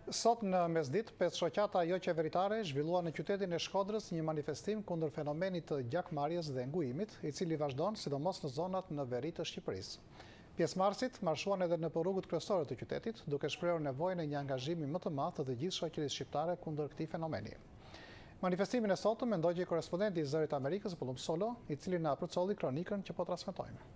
Sot në mesditë, 5 shoqata jo qeveritare zhvilluan në qytetin e Shkodrës një manifestim kundër fenomenit të gjakmarrjes dhe ngujimit, i cili vazhdon sidomos në zonat në veri të Shqipërisë. Pjesëmarrësit marshuan edhe në rrugët kryesore të qytetit, duke shprehur nevojën e një angazhimi më të madh të gjithë shoqërisë shqiptare kundër këtij fenomeni. Manifestimin e sotëm e ndoqi korrespondenti i Zërit Amerikës, Pullum Solo, i cili na përcolli kronikën që po transmetojmë.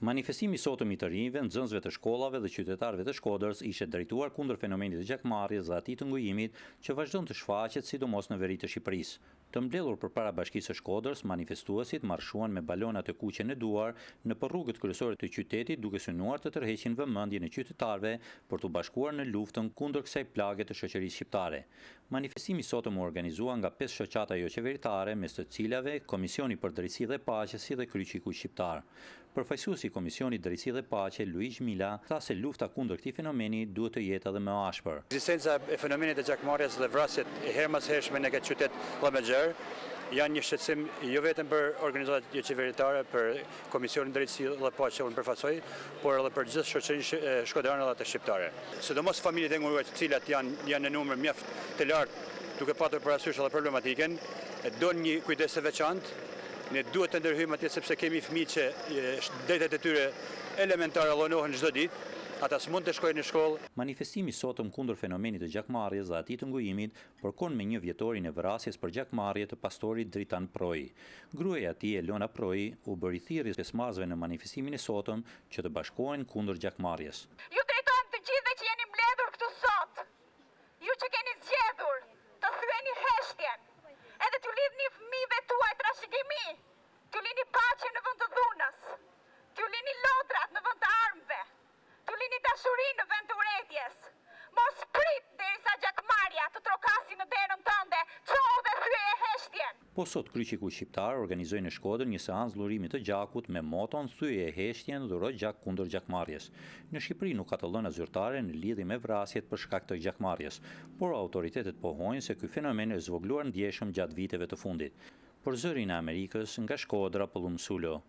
Manifestimi sotëm i të rinjve, nxënësve të shkollave dhe qytetarëve të Shkodrës ishte drejtuar kundër fenomenit të gjakmarrjes dhe atij të ngujimit që vazhdon të shfaqet sidomos në veri të Shqipërisë. Të mbledhur përpara Bashkisë së Shkodrës, manifestuesit marshuan me balona të kuqe në duar në rrugët kryesore të qytetit, duke synuar të tërheqin vëmendjen e qytetarëve për të bashkuar në luftën kundër kësaj plage të shoqërisë shqiptare. Manifestimi sotëm u organizua nga 5 shoqata jo qeveritare, mes të cilave Komisioni për Drejtësi dhe Paqe si dhe Kryqëziku Shqiptar. Përfaqësuesi i Komisionit Drejtësi dhe Paqe, Luiz Mila, tha se lufta kundër këtij fenomeni duhet të jetë edhe më ashpër. Ekzistenca e fenomenit të gjakmarrjes dhe vrasjet e hershme në këtë qytet Vllazër janë një shqetësim jo vetëm për organizatat jo qeveritare, për Komisionin Drejtësi dhe Paqe që unë përfaqësoj, por edhe për gjithë shoqërinë shkodrane dhe të shqiptare. Sidomos familjet e nguruar, të cilat janë në numër mjaft të lartë, duke patur parasysh edhe problematikën, do një kujdes të veçantë. Ne duhet të ndërhyjmë atje sepse kemi fëmijë që drejtat e tyre elementare llonohen çdo ditë. Ata s'mund të shkojnë në shkollë. Manifestimi sotëm kundër fenomenit të gjakmarrjes dhe atij të ngujimit përkon me 1 vjetorin e vrasjes për gjakmarrje të pastorit Dritan Proi. Gruaja e tij, Elona Proi, u bëri thirrje pjesëmarrësve në manifestimin e sotëm që të bashkohen kundër gjakmarrjes. Ju drejtojmë të gjithëve që jeni mbledhur këtu sot. Ju që keni zgjedhur të thyeni heshtjen, edhe t'ju lidhni fëmijëve tuaj trashëgimi, t'ju lini paqe në vend të dhunës, t'ju lini lodrat në vend të armëve, t'ju lini dashuri në vend të urrëties. Mos prit derisa gjakmarrja të trokasi në derën tënde, çohu dhe thyeje heshtjen. Po sot Kryqëziku Shqiptar organizoi në Shkodër një seancë lurimi të gjakut me moton thyeje heshtjen, dhuro gjak kundër gjakmarrjes. Në Shqipëri nuk ka të lëna zyrtare në lidhje me vrasjet për shkak të gjakmarrjes, por autoritetet pohojnë se ky fenomen është zvogluar ndjeshëm gjatë viteve të fundit. Për Zërin e Amerikës, nga Shkodra, Pullum Solo.